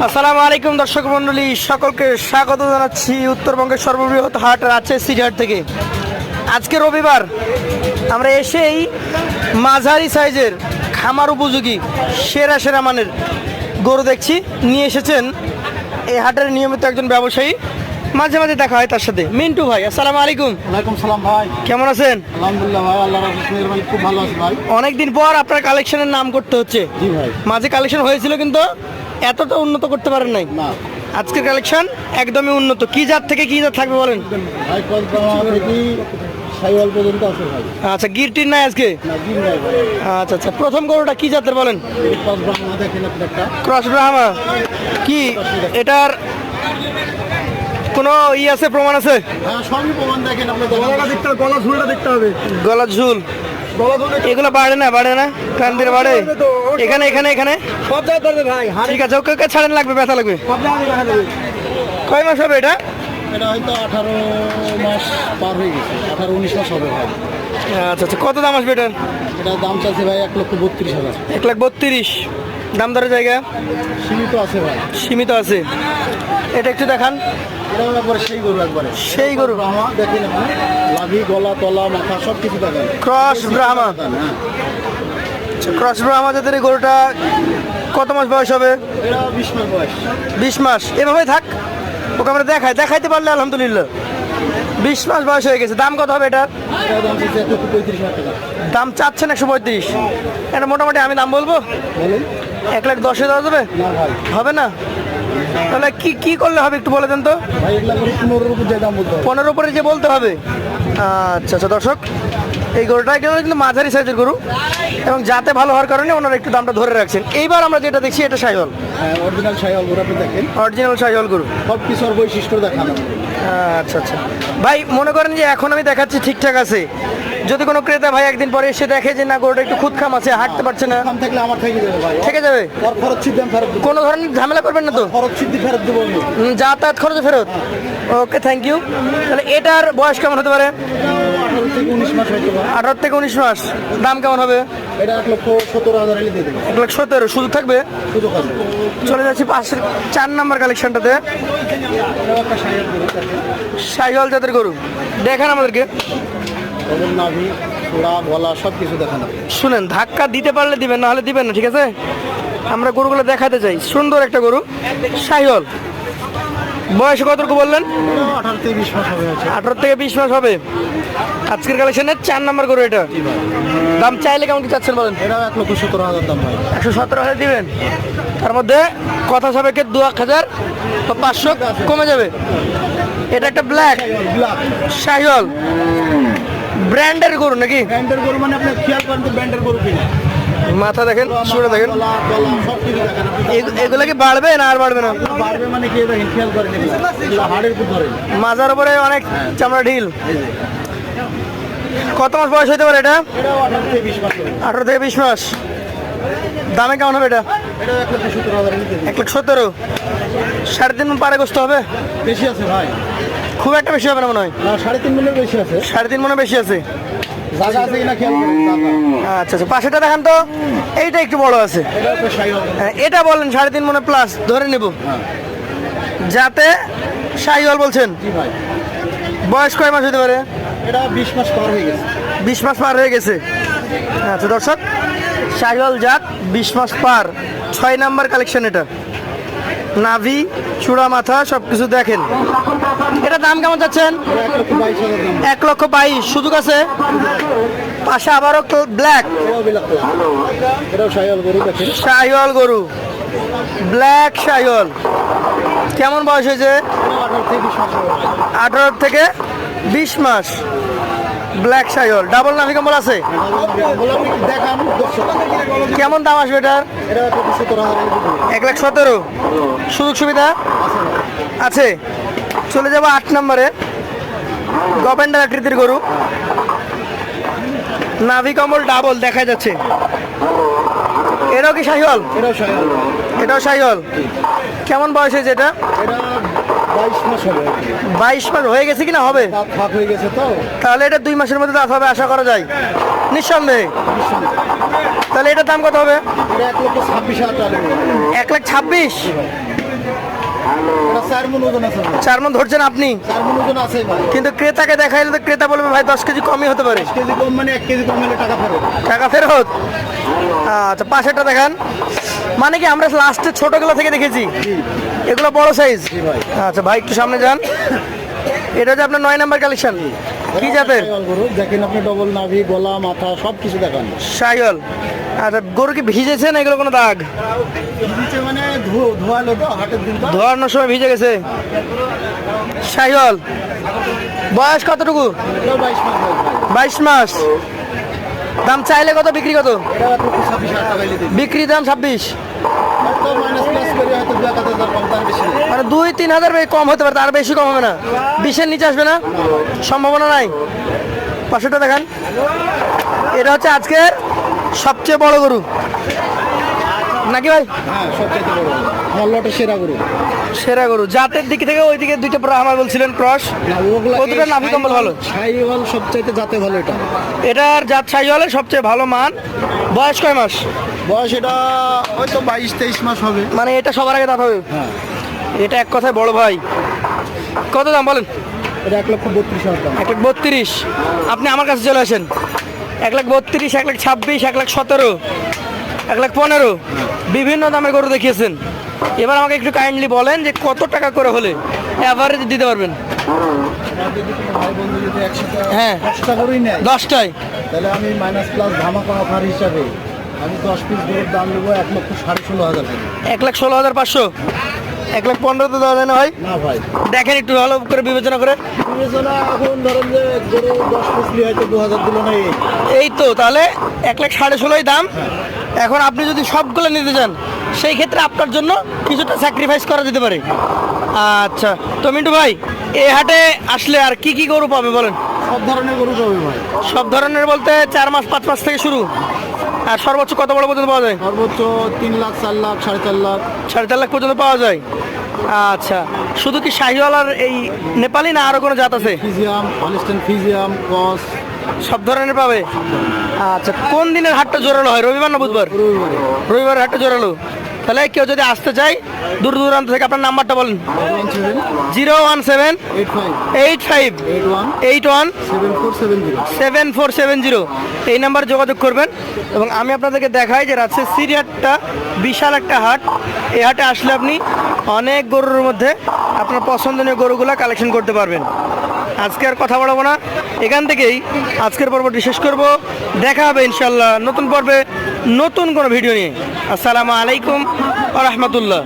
আসসালামু আলাইকুম দর্শক মণ্ডলী, সকলকে স্বাগত জানাচ্ছি উত্তরবঙ্গের সর্ববৃহৎ হাট রাজশাহী হাট থেকে। আজকে রবিবার, আমরা এসেই মাঝারি সাইজের খামার উপযোগী সেরা সেরা মানের গরু দেখছি। নিয়ে এসেছেন এই হাটের নিয়মিত একজন ব্যবসায়ী, মাঝে মাঝে দেখা হয় তার সাথে, মিন্টু ভাই। আসসালামু আলাইকুম। ওয়ালাইকুম সালাম ভাই, কেমন আছেন? আলহামদুলিল্লাহ ভাই, আল্লাহর মেহেরবানি খুব ভালো আছি ভাই। অনেকদিন পর আপনার কালেকশনের নাম করতে হচ্ছে। জি ভাই। মাঝে কালেকশন হয়েছিল কিন্তু এতটা উন্নত করতে পারেন নাই। না আজকের কালেকশন একদমই উন্নত। কি জাত থেকে কি জাত থাকবে বলেন? ভাই, কলকাতা থেকে সাইওয়াল পর্যন্ত আছে ভাই। আচ্ছা, গিরটির নাই আজকে? না দিন ভাই ভাই, আচ্ছা আচ্ছা, প্রথম গরুটা কি জাতের বলেন? এই পাঁচ ব্রাহ্মণ দেখেন আপনি একটা। ক্রস ব্রাহ্মা। কি এটার কোনো আছে, প্রমাণ আছে? হ্যাঁ, সবই প্রমাণ দেখেন আপনি। গলাটা দেখতে হবে, গলা ঝুলটা দেখতে হবে। গলার ঝুল এগুলো বাড়ে না? বাড়ে না? কান দিয়ে বাড়ে? এখানে এখানে এখানে সব জায়গায় ধরবে ভাই। ঠিক আছে, ওকে ওকে ছাড়েন, লাগবে, ব্যথা লাগবে। সব জায়গায় দেখা যাবে। কয় মাস হবে এটা? এটা হয়তো 18 মাস পার হয়ে গেছে, 18-19 মাস হবে ভাই। আচ্ছা আচ্ছা, কত দাম আসবে এটার? এটার দাম চাচ্ছে ভাই 1,32,000। 1,32,000। দাম দরের জায়গা সীমিত আছে ভাই। সীমিত আছে। এটা একটু দেখান। এটাও একবারে সেই গরু, একবারে সেই গরু। ব্রাহ্মা দেখেন আপনি, লাভি, গলা, তলা, মাথা সব কিছু দেখেন। ক্রস ব্রাহ্মা। হ্যাঁ, ক্রস ব্রাহ্মা জাতের এই গরুটা কত মাস বয়স হবে? এটা 20 মাস বয়স। 20 মাস। এভাবে থাক, ওকে আমরা দেখাইতে পারলে আলহামদুলিল্লাহ। 20 মাস বয়স হয়ে গেছে। দাম কত হবে এটার? এটার দাম চাচ্ছে 1,35,000 টাকা। দাম চাচ্ছেন 135। এটা মোটামুটি আমি দাম বলবো, বলেন। 1,10,000 দেওয়া যাবে? না ভাই, হবে না? তাহলে কি কি করলে হবে একটু বলে দেন তো। ভাই 1,15,000 উপর যে দাম বলতে হবে। 15 উপরে যে বলতে হবে। আচ্ছা আচ্ছা দর্শক, এই গরুটা কিন্তু মাঝারি সাইজের গরু এবং যাতে ভালো হওয়ার কারণে ওনারা একটু দামটা ধরে রাখছেন। এইবার আমরা যেটা দেখছি এটা শাহিওয়াল, হ্যাঁ, অরিজিনাল শাহিওয়াল গরু আপনি দেখেন। অরিজিনাল শাহিওয়াল গরু। সব কিছুর বৈশিষ্ট্য দেখান। আচ্ছা আচ্ছা ভাই, মনে করেন যে এখন আমি দেখাচ্ছি ঠিকঠাক আছে, যদি কোনো ক্রেতা ভাই একদিন পরে এসে দেখে যে না গরুটা একটু খুদখাম আছে, হাঁটতে পারছে না, দাম থাকলে আমার থেকে যাবে ভাই। থেকে যাবে? ওর খরচ ছিট দাম ফেরত দেবো। কোনো ধরনের ঝামেলা করবেন না তো? খরচ ছিট দিয়ে ফেরত দেবো আমি। যাতায়াত খরচ ফেরত? ওকে, থ্যাংক ইউ। তাহলে এটার বয়স কেমন হতে পারে? 18 থেকে 19 মাস হয়তো ভাই। 18 থেকে 19 মাস। দাম কেমন হবে? এটা 1,17,000 হলে দিয়ে দেবো। 1,17,000 সুযোগ থাকবে? সুযোগ আছে। চলে যাচ্ছি পাশের 4 নাম্বার কালেকশনটাতে। এটাও একটা শাহিওয়াল গরু দেখেন। শাহিওয়াল জাতের গরু দেখান আমাদেরকে। ওদের নাভি, চূড়া, গলা সব কিছু দেখান আপনি। শুনেন, ধাক্কা দিতে পারলে দিবেন, না হলে দিবেন না, ঠিক আছে? আমরা গরুগুলো দেখাতে চাই। সুন্দর একটা গরু শাহিওয়াল। বয়স কতটুকু বললেন? 18 থেকে 20 মাস হবে হচ্ছে। 18 থেকে 20 মাস হবে। আজকের কালেকশনের 4 নাম্বার গরু এটা। দাম চাইলে কেমন কি চাচ্ছেন বলেন? এটাও 1,17,000 দাম ভাই। 117,000 দিবেন? তার মধ্যে কথা সাপেক্ষে 2,000 বা 500 কমে যাবে। এটা একটা ব্ল্যাক ব্ল্যাক শাহিওয়াল, ব্র্যান্ডের গরু নাকি? ব্যান্ডের গরু, মানে আপনি খেয়াল করেন তো ব্যান্ডের গরু কিনা। মাথা দেখেন, চূড়া দেখেন। গলা, তলা সব কিছু দেখেন আপনি। এগুলা কি বাড়বে না আর বাড়বে না? বাড়বে মানে কি দেখেন, খেয়াল করেন এগুলো হাড়ের উপর ধরেন। মাজার উপরে অনেক চামড়া ঢিল। কত মাস বয়স হতে পারে এটা? এটাও 18 থেকে 20 মাস হবে। 18 থেকে 20 মাস। দামে কেমন হবে এটা? এটাও 1,17,000 নিতে 1,17,000। 3.5 মণ পারে গোস্ত হবে? বেশি আছে ভাই। খুব একটা বেশি হবে না মনে হয়। না, 3.5 মণের বেশি আছে। 3.5 মণে বেশি আছে। জায়গা আছে কিনা খেয়াল করেন, জায়গা। আচ্ছা আচ্ছা, পাশেটা দেখান তো। এইটা একটু বড় আছে। এটা একটা শাহিওয়াল গরু। এটা বলেন 3.5 মণে প্লাস ধরে নেব, হ্যাঁ, যাতে শাহিওয়াল বলছেন। জি ভাই। বয়স কয় মাস হতে পারে? এটা 20 মাস পার হয়ে গেছে। 20 মাস পার হয়ে গেছে। আচ্ছা দর্শক, শাহিওয়াল জাত, 20 মাস পার। 6 নাম্বার কালেকশন এটা। নাভি, চূড়া, মাথা সব কিছু দেখেন। এটা দাম কেমন চাচ্ছেন? এটা 1,22,000 দাম। 1,22,000 সুযোগ আছে। পাশে আবারও ব্ল্যাক এটাও বিলাক কলা। এটাও শাহিওয়াল গরু দেখেন। শাহিওয়াল গরু, ব্ল্যাক শাহিওয়াল। কেমন বয়স হয়েছে? এটাও 18 থেকে 20 মাস হবে। 18 থেকে 20 মাস। ব্ল্যাক শাহিওয়াল, ডাবল নাভি কম্বল আছে। বলে আপনি দেখান দর্শক। কেমন দাম আসবে এটার? এটা 1,17,000 নিতে দেবো। 1,17,000। সুযোগ সুবিধা আছে। চলে যাবো 8 নম্বরে। গভেন্ডার আকৃতির গরু, নাভি কম্বল ডাবল দেখা যাচ্ছে। এটাও কি শাহিওয়াল? এটাও শাহিওয়াল গরু। এটাও শাহিওয়াল। কেমন বয়স হয়েছে এটা? এটা 22 মাস হবে। 22 মাস হয়ে গেছে কিনা হবে? দাঁত ফাঁক হয়ে গেছে তো। তাহলে এটা 2 মাসের মধ্যে দাঁত হবে আশা করা যায় নিঃসন্দেহে। তাহলে এটার দাম কত হবে? এটা 1,26,000 টাকা নেবে। 1,26,000। এটা 4 মণ ওজন আছে ভাই। 4 মণ ধরছেন আপনি, 4 মণ ওজন আছে ভাই। কিন্তু ক্রেতাকে দেখাইলে তো ক্রেতা বলবে ভাই 10 কেজি কমই হতে পারে। 10 কেজি কম মানে 1 কেজি কম হলে টাকা ফেরত। টাকা ফেরত। আচ্ছা, পাশেরটা দেখান। মানে কি আমরা লাস্টে ছোটগুলো থেকে দেখেছি, এগুলো বড় সাইজ। জি ভাই। আচ্ছা ভাই, একটু সামনে যান। এটা হচ্ছে আপনার 9 নাম্বার কালেকশন। কি জাতের? শাহিওয়াল গরু দেখেন আপনি, ডবল নাভি, গলা, মাথা সব কিছু দেখান। শাহিওয়াল। আচ্ছা, গরু কি ভিজেছে না এগুলো কোনো দাগ? নিচে মানে ধোয়ালো তো হাটের দিন তো। ধোয়ানোর সময় ভিজে গেছে। শাহিওয়াল। বয়স কতটুকু? এটাও 22 মাস বয়স ভাই। 22 মাস। দাম চাইলে কত, বিক্রি কত? এটা আপনি 26,000 টাকা দিতে। বিক্রি দাম 26। হয়তো মাইনাস প্লাস করে হয়তো 2,000 কম, তার বেশি নেই। মানে 2-3 হাজার কম হতে পারে, তার বেশি কম হবে না। 20-এর নিচে আসবে না, সম্ভাবনা নাই। পাশেরটা দেখান। এটা হচ্ছে আজকের সবচেয়ে বড় গরু নাকি ভাই? হ্যাঁ, সবচেয়ে বড় গরু। আমার লটের সেরা গরু। সেরা গরু। জাতের দিক থেকে ওই দিকে দুইটা পুরো আমার বলছিলেন ক্রস। না, ওগুলা কতটা নাভি কম্বল ভালো? শাহিওয়াল সবচাইতে জাতে ভালো এটা। এটার জাত শাহিওয়ালের সবচেয়ে ভালো মান। বয়স কয় মাস? বয়স এটা হয়তো 22-23 মাস হবে। মানে এটা সবার আগে দাঁত হবে। হ্যাঁ, এটা এক কথায় বড় ভাই। কত দাম বলেন? এটা 1,32,000 টাকা। 1,32,000। আপনি আমার কাছে চলে আসেন। 1,32,000, 1,26,000, 1,17,000, 1,15,000 বিভিন্ন দামের গরু দেখিয়েছেন। এবার আমাকে একটু কাইন্ডলি বলেন যে কত টাকা করে হলে অ্যাভারেজ দিতে পারবেন? আমার যদি কোনো ভাই বন্ধু যদি একসাথে হ্যাঁ। 10টা গরুই নেয়, 10টায় তাহলে আমি মাইনাস প্লাস ধামাকা অফার হিসাবে আমি 10 পিস গরুর দাম নেবো 1,16,500 টাকা। 1,16,500। 1,15,000 তো দেওয়া যায় না ভাই? না ভাই, দেখেন একটু ভালো করে বিবেচনা করে। বিবেচনা এখন ধরেন যে গরু 10 পিস নিয়ে হয়তো 2,000 দিল না। এই তো তাহলে 1,16,500 দাম। এখন আপনি যদি সবগুলো নিতে চান সেই ক্ষেত্রে আপনার জন্য কিছুটা স্যাক্রিফাইস করা যেতে পারে। আচ্ছা, তো মিন্টু ভাই, এই হাটে আসলে আর কি কি গরু পাবে বলেন? সব ধরনের গরু পাবে ভাই। সব ধরনের বলতে 4 মাস 5 মাস থেকে শুরু, আর সর্বোচ্চ কত বড় পর্যন্ত পাওয়া যায়? সর্বোচ্চ 3 লাখ, 4 লাখ, 4.5 লাখ। 4.5 লাখ পর্যন্ত পাওয়া যায়। আচ্ছা, শুধু কি শাহিওয়াল আর এই নেপালি না আরও কোনো জাত আছে? ফিজিয়াম, হলিস্টাইন ফিজিয়াম, ক্রস, সব ধরনের পাবে। আচ্ছা, কোন দিনের হাটটা জোরালো হয়, রবিবার না বুধবার? রবিবারে। রবিবার হাটটা জোরালো। তাহলে কেউ যদি আসতে চায় দূর দূরান্ত থেকে, আপনার নাম্বারটা বলেন। 017 01785 81 81 7470। 7470 এই নাম্বার যোগাযোগ করবেন। এবং আমি আপনাদেরকে দেখাই যে রাজশাহী সিটি হাটটা বিশাল একটা হাট। এই হাটে আসলে আপনি অনেক গরুর মধ্যে আপনার পছন্দনীয় গরুগুলা কালেকশন করতে পারবেন। আজকে আর কথা বলবো না, এখান থেকেই আজকের পর্বটি শেষ করব। দেখা হবে ইনশাল্লাহ নতুন পর্বে নতুন কোনো ভিডিও নিয়ে। আসসালামু আলাইকুম ওয়া রাহমাতুল্লাহ।